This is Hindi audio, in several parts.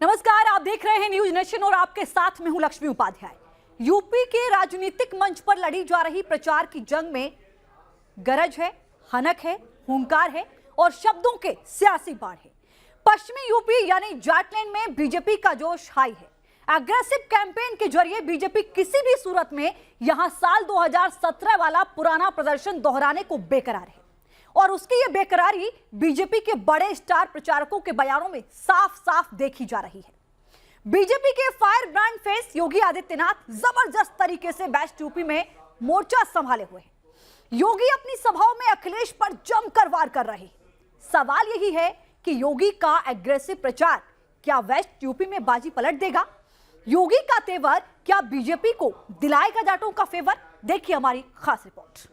नमस्कार, आप देख रहे हैं न्यूज नेशन और आपके साथ में हूं लक्ष्मी उपाध्याय। यूपी के राजनीतिक मंच पर लड़ी जा रही प्रचार की जंग में गरज है, हनक है, हुंकार है और शब्दों के सियासी बाढ़ है। पश्चिमी यूपी यानी जाटलैंड में बीजेपी का जोश हाई है। एग्रेसिव कैंपेन के जरिए बीजेपी किसी भी सूरत में यहां साल 2017 वाला पुराना प्रदर्शन दोहराने को बेकरार है और उसकी ये बेकरारी बीजेपी के बड़े स्टार प्रचारकों के बयानों में साफ साफ देखी जा रही है। बीजेपी के fire brand face Yogi Adityanath जबरदस्त तरीके से वेस्ट यूपी में मोर्चा संभाले हुए हैं। योगी अपनी सभाओं में अखिलेश पर जमकर वार कर रहे हैं। सवाल यही है कि योगी का एग्रेसिव प्रचार क्या वेस्ट यूपी में बाजी पलट देगा? योगी का तेवर क्या बीजेपी को दिलाएगा जाटों का फेवर? देखिए हमारी खास रिपोर्ट।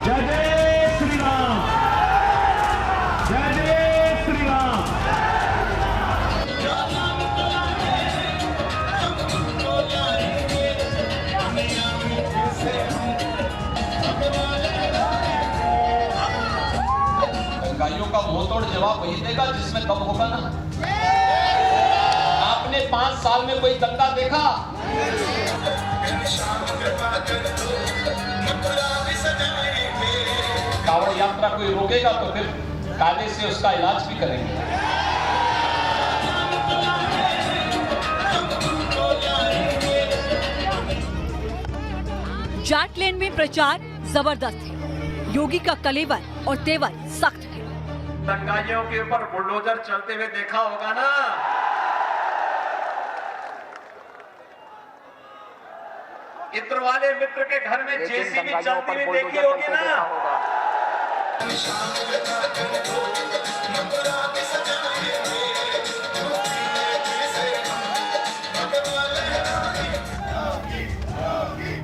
जय जय श्री राम, जय जय श्री राम। गायों का मुंहतोड़ जवाब वही देगा जिसमें कब होगा ना। आपने 5 साल में कोई दंगा देखा? कांवड़ यात्रा कोई रोकेगा तो फिर कायदे से उसका इलाज भी करेंगे। जाटलैंड में प्रचार जबरदस्त है। योगी का कलेवर और तेवर सख्त है। दंगाइयों के ऊपर बुलडोजर चलते हुए देखा होगा ना। इत्र वाले मित्र के घर में जेसीबी चलती हुई देखी होगी ना।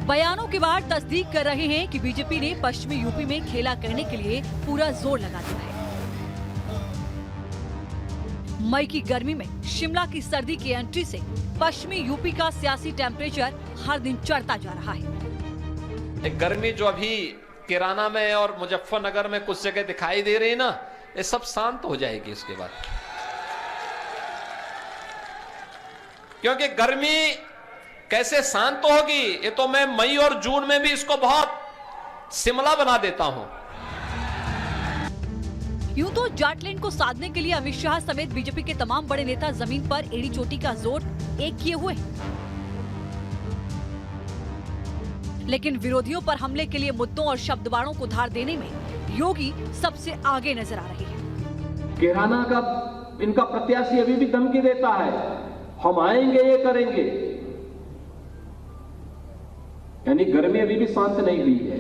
बयानों के बाद तस्दीक कर रहे हैं कि बीजेपी ने पश्चिमी यूपी में खेला करने के लिए पूरा जोर लगा दिया है। मई की गर्मी में शिमला की सर्दी की एंट्री से पश्चिमी यूपी का सियासी टेम्परेचर हर दिन चढ़ता जा रहा है। गर्मी जो अभी किराना में और मुजफ्फरनगर में कुछ जगह दिखाई दे रही है ना, ये सब शांत हो जाएगी इसके बाद। क्योंकि गर्मी कैसे शांत होगी ये तो मैं मई और जून में भी इसको बहुत शिमला बना देता हूं। यूं तो जाटलैंड को साधने के लिए अमित शाह समेत बीजेपी के तमाम बड़े नेता जमीन पर एड़ी चोटी का जोर एक किए हुए हैं, लेकिन विरोधियों पर हमले के लिए मुद्दों और शब्दबाणों को धार देने में योगी सबसे आगे नजर आ रहे हैं। किराना का इनका प्रत्याशी अभी भी धमकी देता है, हम आएंगे, ये करेंगे। यानी गर्मी अभी भी शांत नहीं हुई है।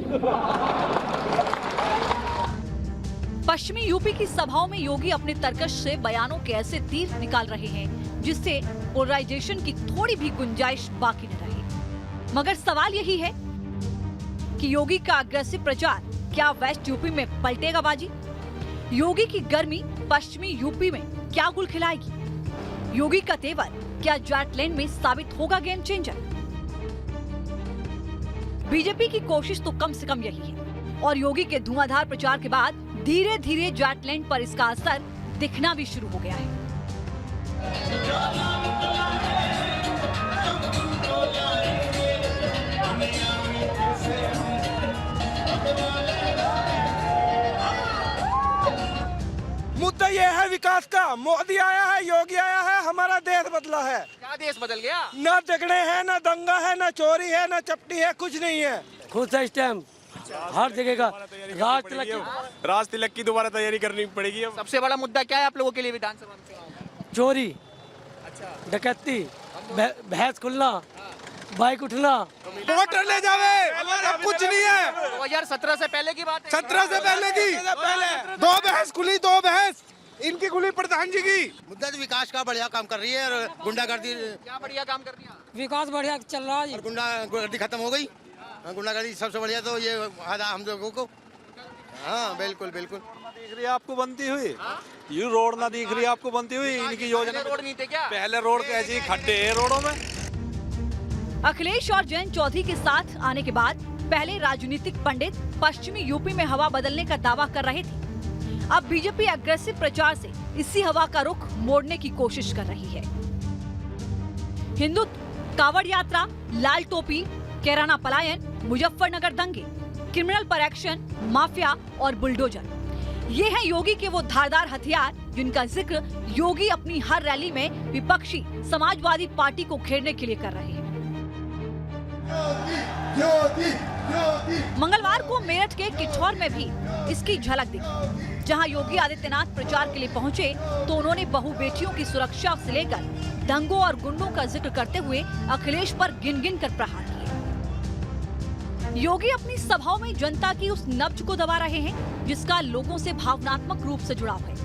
पश्चिमी यूपी की सभाओं में योगी अपने तर्कश से बयानों के ऐसे तीर निकाल रहे हैं जिससे पोलराइजेशन की थोड़ी भी गुंजाइश बाकी न रहे। मगर सवाल यही है कि योगी का अग्रेसिव प्रचार क्या वेस्ट यूपी में पलटेगा बाजी? योगी की गर्मी पश्चिमी यूपी में क्या गुल खिलाएगी? योगी का तेवर क्या जाटलैंड में साबित होगा गेम चेंजर? बीजेपी की कोशिश तो कम से कम यही है और योगी के धुआंधार प्रचार के बाद धीरे धीरे जाटलैंड पर इसका असर दिखना भी शुरू हो गया है। मुद्दा ये है विकास का। मोदी आया है, योगी आया है, हमारा देश बदला है। क्या देश बदल गया? ना झगड़े हैं, ना दंगा है, ना चोरी है, ना चपटी है, कुछ नहीं है। खुद इस टाइम हर जगह का राज तिलक की दोबारा तैयारी करनी पड़ेगी। सबसे बड़ा मुद्दा क्या है आप लोगों के लिए विधानसभा में? चोरी, डकैती, भैंस खुलना, बाइक उठना। वोटर ले जावे, अब कुछ नहीं है। 2017 से पहले की बात है। 17 से पहले की, दो भैंस खुली, 2 भैंस इनकी खुली प्रधान जी की। मुद्दा तो विकास का बढ़िया काम कर रही है और गुंडागर्दी। क्या बढ़िया काम कर दिया? विकास बढ़िया चल रहा है, गुंडागर्दी खत्म हो गई। गुंडागर्दी सबसे बढ़िया तो ये आधा हम लोगों को। हाँ बिल्कुल बिल्कुल। दिख रही है आपको बनती हुई, ये रोड ना दिख रही है आपको बनती हुई इनकी योजना। रोड नहीं थे क्या? पहले रोड कैसी खड्डे है रोडों में। अखिलेश और जयंत चौधरी के साथ आने के बाद पहले राजनीतिक पंडित पश्चिमी यूपी में हवा बदलने का दावा कर रहे थे। अब बीजेपी एग्रेसिव प्रचार से इसी हवा का रुख मोड़ने की कोशिश कर रही है। हिंदुत्व, कावड़ यात्रा, लाल टोपी, कैराना पलायन, मुजफ्फरनगर दंगे, क्रिमिनल पर एक्शन, माफिया और बुलडोजर, ये हैं योगी के वो धारदार हथियार जिनका जिक्र योगी अपनी हर रैली में विपक्षी समाजवादी पार्टी को घेरने के लिए कर रहे हैं। मंगलवार को मेरठ के किठौर में भी इसकी झलक दिखी। जहां योगी आदित्यनाथ प्रचार के लिए पहुंचे तो उन्होंने बहु बेटियों की सुरक्षा से लेकर दंगों और गुंडों का जिक्र करते हुए अखिलेश पर गिन गिन कर प्रहार किए। योगी अपनी सभाओं में जनता की उस नब्ज को दबा रहे हैं जिसका लोगों से भावनात्मक रूप से जुड़ाव है।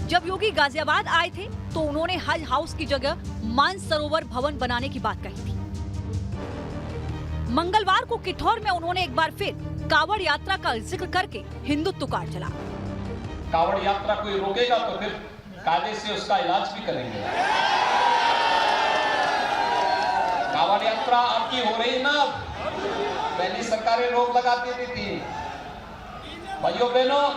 जब योगी गाजियाबाद आए थे तो उन्होंने हज हाउस की जगह मानसरोवर भवन बनाने की बात कही थी। मंगलवार को किठौर में उन्होंने एक बार फिर कावड़ यात्रा का जिक्र करके हिंदुत्व कार्ड चला। कावड़ यात्रा कोई रोकेगा तो फिर कायदे से उसका इलाज भी करेंगे। कावड़ यात्रा आपकी हो रही ना, पहली सरकारें रोक लगा देती थी। भाइयों बहनों,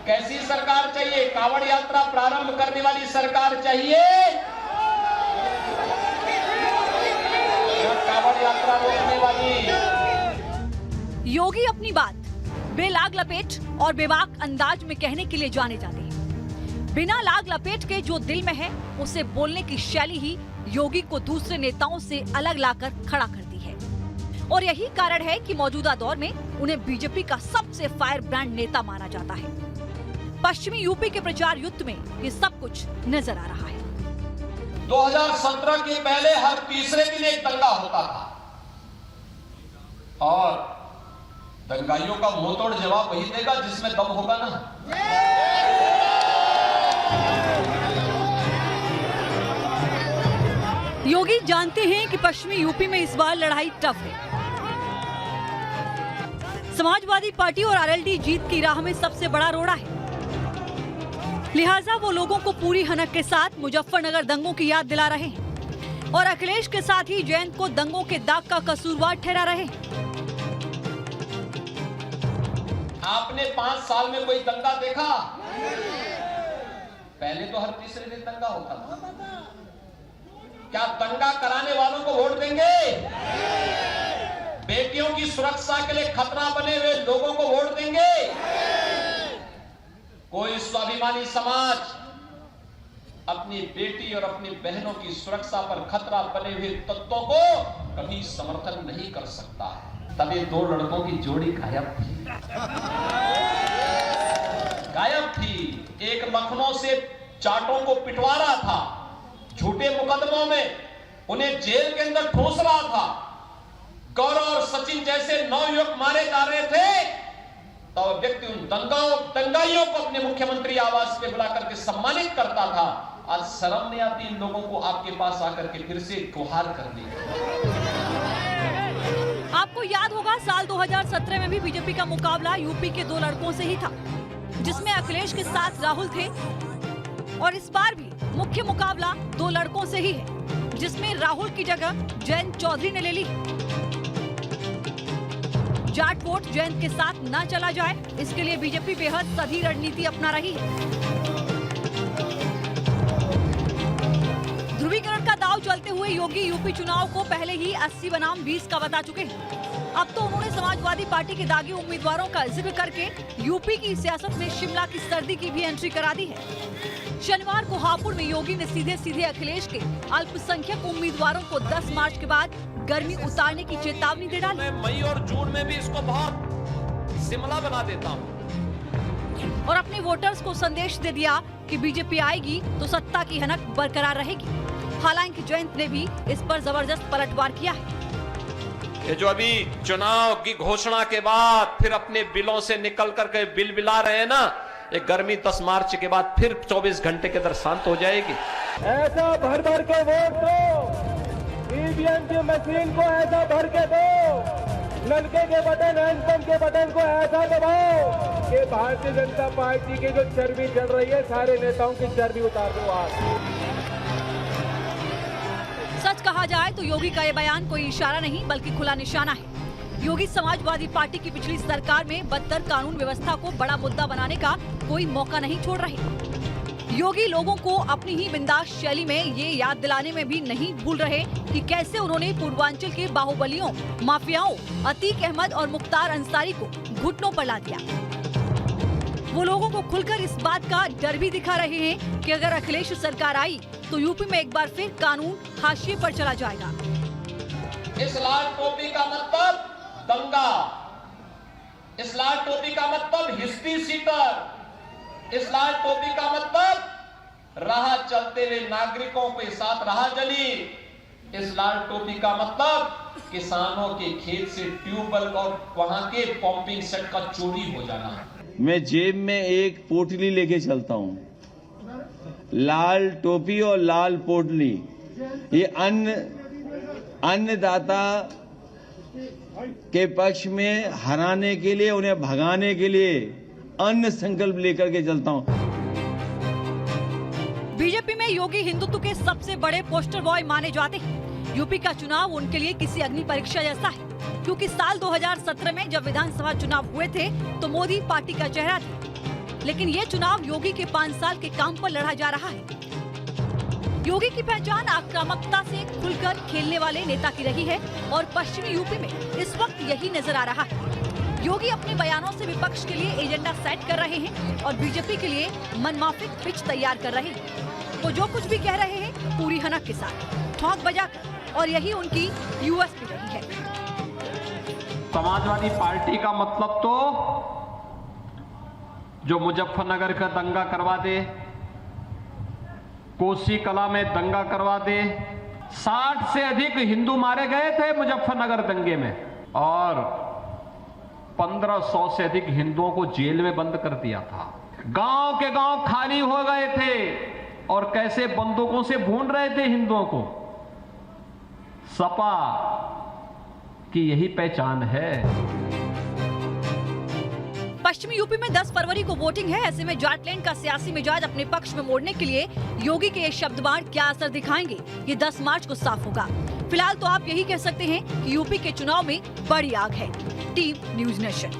कैसी सरकार चाहिए? कावड़ यात्रा प्रारंभ करने वाली सरकार चाहिए, कावड़ यात्रा रोकने वाली। योगी अपनी बात बेलाग लपेट और बेबाक अंदाज में कहने के लिए जाने जाते हैं। बिना लाग लपेट के जो दिल में है उसे बोलने की शैली ही योगी को दूसरे नेताओं से अलग लाकर खड़ा करती है। और यही कारण है कि मौजूदा दौर में उन्हें बीजेपी का सबसे फायर ब्रांड नेता माना जाता है। पश्चिमी यूपी के प्रचार युद्ध में ये सब कुछ नजर आ रहा है। 2017 के पहले हर तीसरे दिन एक दंगा होता था और दंगाइयों का मुंहतोड़ जवाब वही देगा जिसमें दम होगा ना। योगी जानते हैं कि पश्चिमी यूपी में इस बार लड़ाई टफ है। समाजवादी पार्टी और आरएलडी जीत की राह में सबसे बड़ा रोड़ा है। लिहाजा वो लोगों को पूरी हनक के साथ मुजफ्फरनगर दंगों की याद दिला रहे हैं और अखिलेश के साथ ही जयंत को दंगों के दाग का कसूरवार ठहरा रहे हैं। आपने 5 साल में कोई दंगा देखा? पहले तो हर तीसरे दिन दंगा होता था। क्या दंगा कराने वालों को वोट देंगे? बेटियों की सुरक्षा के लिए खतरा बने हुए लोगों को वोट देंगे? कोई स्वाभिमानी समाज अपनी बेटी और अपनी बहनों की सुरक्षा पर खतरा बने हुए तत्वों को कभी समर्थन नहीं कर सकता है। तभी 2 लड़कों की जोड़ी गायब थी। एक लखनऊ से जाटों को पिटवा रहा था, झूठे मुकदमों में उन्हें जेल के अंदर ठूस रहा था। गौरव और सचिन जैसे 9 युवक मारे जा रहे थे तो व्यक्ति उन दंगाइयों को अपने मुख्यमंत्री आवास पे बुला करके सम्मानित करता था। आज शर्म नहीं आती इन लोगों को आपके पास आकर के फिर से गुहार करने की। आपको याद होगा साल 2017 में भी बीजेपी का मुकाबला यूपी के 2 लड़कों से ही था, जिसमें अखिलेश के साथ राहुल थे। और इस बार भी मुख्य मुकाबला 2 लड़कों से ही है, जिसमें राहुल की जगह जयंत चौधरी ने ले ली। जाट वोट जयंत के साथ न चला जाए, इसके लिए बीजेपी बेहद सधी रणनीति अपना रही है। ध्रुवीकरण का दांव चलते हुए योगी यूपी चुनाव को पहले ही 80 बनाम 20 का बता चुके हैं। अब तो उन्होंने समाजवादी पार्टी के दागी उम्मीदवारों का जिक्र करके यूपी की सियासत में शिमला की सर्दी की भी एंट्री करा दी है। शनिवार को हापुड़ में योगी ने सीधे सीधे अखिलेश के अल्पसंख्यक उम्मीदवारों को 10 मार्च के बाद गर्मी उतारने की चेतावनी दे डाली। मैं मई और जून में भी इसको बहुत शिमला बना देता हूं और अपने वोटर्स को संदेश दे दिया कि बीजेपी आएगी तो सत्ता की हनक बरकरार रहेगी। हालांकि जयंत ने भी इस पर जबरदस्त पलटवार किया है। ये जो अभी चुनाव की घोषणा के बाद फिर अपने बिलों से निकल करके बिल बिला रहे हैं ना, ये गर्मी 10 मार्च के बाद फिर 24 घंटे के अंदर शांत हो जाएगी। ऐसा भर भर के वोट दो, ईवीएम की मशीन को ऐसा भर के दो, नलके के बटन हैंडपंप के बटन को ऐसा दबाओ कि भारतीय जनता पार्टी की जो चर्बी चढ़ रही है सारे नेताओं की चर्बी उतार दो आज। सच कहा जाए तो योगी का ये बयान कोई इशारा नहीं बल्कि खुला निशाना है। योगी समाजवादी पार्टी की पिछली सरकार में बदतर कानून व्यवस्था को बड़ा मुद्दा बनाने का कोई मौका नहीं छोड़ रहे। योगी लोगों को अपनी ही बिंदास शैली में ये याद दिलाने में भी नहीं भूल रहे कि कैसे उन्होंने पूर्वांचल के बाहुबलियों, माफियाओं अतीक अहमद और मुख्तार अंसारी को घुटनों पर ला दिया। वो लोगों को खुलकर इस बात का डर भी दिखा रहे हैं कि अगर अखिलेश सरकार आई तो यूपी में एक बार फिर कानून हाशिए पर चला जाएगा। इस लाल टोपी का मतलब दंगा, इस लाल टोपी का मतलब हिस्ट्री सीटर, इस लाल टोपी का मतलब राह चलते हुए नागरिकों के साथ राह जली, इस लाल टोपी का मतलब किसानों के खेत से ट्यूबवेल और वहां के पंपिंग सेट का चोरी हो जाना। मैं जेब में एक पोटली लेके चलता हूँ, लाल टोपी और लाल पोटली, ये अन्नदाता के पक्ष में हराने के लिए, उन्हें भगाने के लिए अन्न संकल्प लेकर के चलता हूँ। बीजेपी में योगी हिंदुत्व के सबसे बड़े पोस्टर बॉय माने जाते हैं। यूपी का चुनाव उनके लिए किसी अग्नि परीक्षा जैसा है, क्योंकि साल 2017 में जब विधानसभा चुनाव हुए थे तो मोदी पार्टी का चेहरा था, लेकिन ये चुनाव योगी के 5 साल के काम पर लड़ा जा रहा है। योगी की पहचान आक्रामकता से खुलकर खेलने वाले नेता की रही है और पश्चिमी यूपी में इस वक्त यही नजर आ रहा है। योगी अपने बयानों से विपक्ष के लिए एजेंडा सेट कर रहे हैं और बीजेपी के लिए मनमाफिक पिच तैयार कर रहे हैं। वो जो कुछ भी कह रहे हैं पूरी हनक के साथ, ठोंक बजाकर, और यही उनकी यूएसपी रही है। समाजवादी पार्टी का मतलब तो जो मुजफ्फरनगर का दंगा करवा दे, कोसी कला में दंगा करवा दे। 60 से अधिक हिंदू मारे गए थे मुजफ्फरनगर दंगे में और 1500 से अधिक हिंदुओं को जेल में बंद कर दिया था। गांव के गांव खाली हो गए थे और कैसे बंदूकों से भून रहे थे हिंदुओं को। सपा की यही पहचान है। पश्चिमी यूपी में 10 फरवरी को वोटिंग है। ऐसे में जाटलैंड का सियासी मिजाज अपने पक्ष में मोड़ने के लिए योगी के ये शब्दबाण क्या असर दिखाएंगे, ये 10 मार्च को साफ होगा। फिलहाल तो आप यही कह सकते हैं कि यूपी के चुनाव में बड़ी आग है। Team news nation.